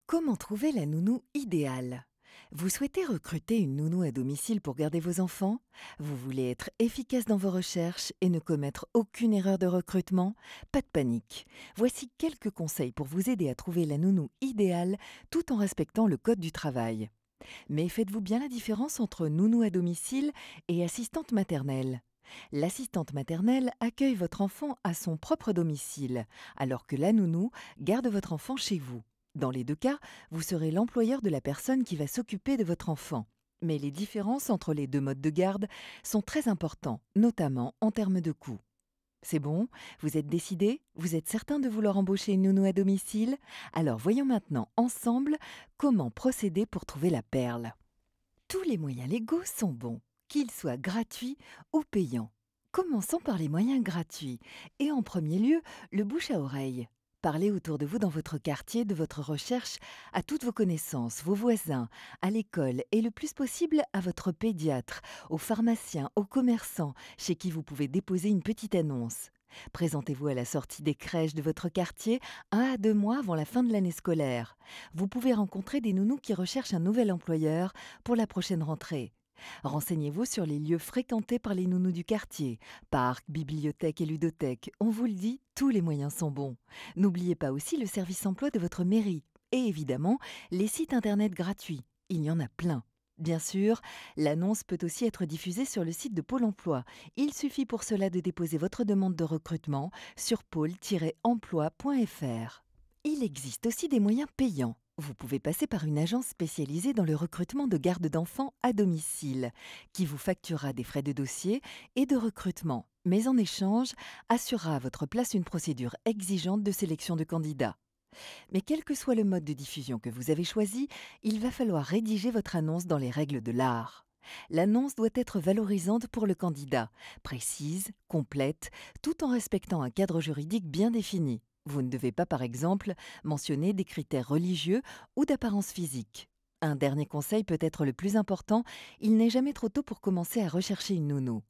Comment trouver la nounou idéale? Vous souhaitez recruter une nounou à domicile pour garder vos enfants? Vous voulez être efficace dans vos recherches et ne commettre aucune erreur de recrutement? Pas de panique. Voici quelques conseils pour vous aider à trouver la nounou idéale tout en respectant le code du travail. Mais faites-vous bien la différence entre nounou à domicile et assistante maternelle? L'assistante maternelle accueille votre enfant à son propre domicile, alors que la nounou garde votre enfant chez vous. Dans les deux cas, vous serez l'employeur de la personne qui va s'occuper de votre enfant. Mais les différences entre les deux modes de garde sont très importantes, notamment en termes de coût. C'est bon? Vous êtes décidé? Vous êtes certain de vouloir embaucher une nounou à domicile? Alors voyons maintenant ensemble comment procéder pour trouver la perle. Tous les moyens légaux sont bons, qu'ils soient gratuits ou payants. Commençons par les moyens gratuits. Et en premier lieu, le bouche à oreille. Parlez autour de vous dans votre quartier de votre recherche à toutes vos connaissances, vos voisins, à l'école et le plus possible à votre pédiatre, aux pharmaciens, aux commerçants, chez qui vous pouvez déposer une petite annonce. Présentez-vous à la sortie des crèches de votre quartier 1 à 2 mois avant la fin de l'année scolaire. Vous pouvez rencontrer des nounous qui recherchent un nouvel employeur pour la prochaine rentrée. Renseignez-vous sur les lieux fréquentés par les nounous du quartier. Parcs, bibliothèques et ludothèques. On vous le dit, tous les moyens sont bons. N'oubliez pas aussi le service emploi de votre mairie. Et évidemment, les sites internet gratuits. Il y en a plein. Bien sûr, l'annonce peut aussi être diffusée sur le site de Pôle emploi. Il suffit pour cela de déposer votre demande de recrutement sur pôle-emploi.fr. Il existe aussi des moyens payants. Vous pouvez passer par une agence spécialisée dans le recrutement de garde d'enfants à domicile, qui vous facturera des frais de dossier et de recrutement, mais en échange, assurera à votre place une procédure exigeante de sélection de candidats. Mais quel que soit le mode de diffusion que vous avez choisi, il va falloir rédiger votre annonce dans les règles de l'art. L'annonce doit être valorisante pour le candidat, précise, complète, tout en respectant un cadre juridique bien défini. Vous ne devez pas, par exemple, mentionner des critères religieux ou d'apparence physique. Un dernier conseil peut être le plus important, il n'est jamais trop tôt pour commencer à rechercher une nounou.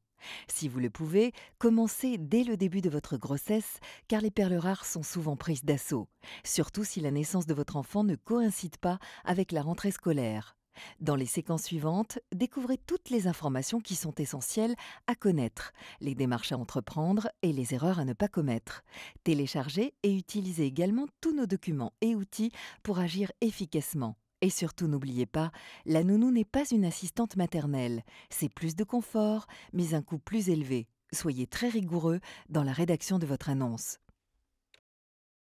Si vous le pouvez, commencez dès le début de votre grossesse, car les perles rares sont souvent prises d'assaut, surtout si la naissance de votre enfant ne coïncide pas avec la rentrée scolaire. Dans les séquences suivantes, découvrez toutes les informations qui sont essentielles à connaître, les démarches à entreprendre et les erreurs à ne pas commettre. Téléchargez et utilisez également tous nos documents et outils pour agir efficacement. Et surtout, n'oubliez pas, la nounou n'est pas une assistante maternelle. C'est plus de confort, mais un coût plus élevé. Soyez très rigoureux dans la rédaction de votre annonce.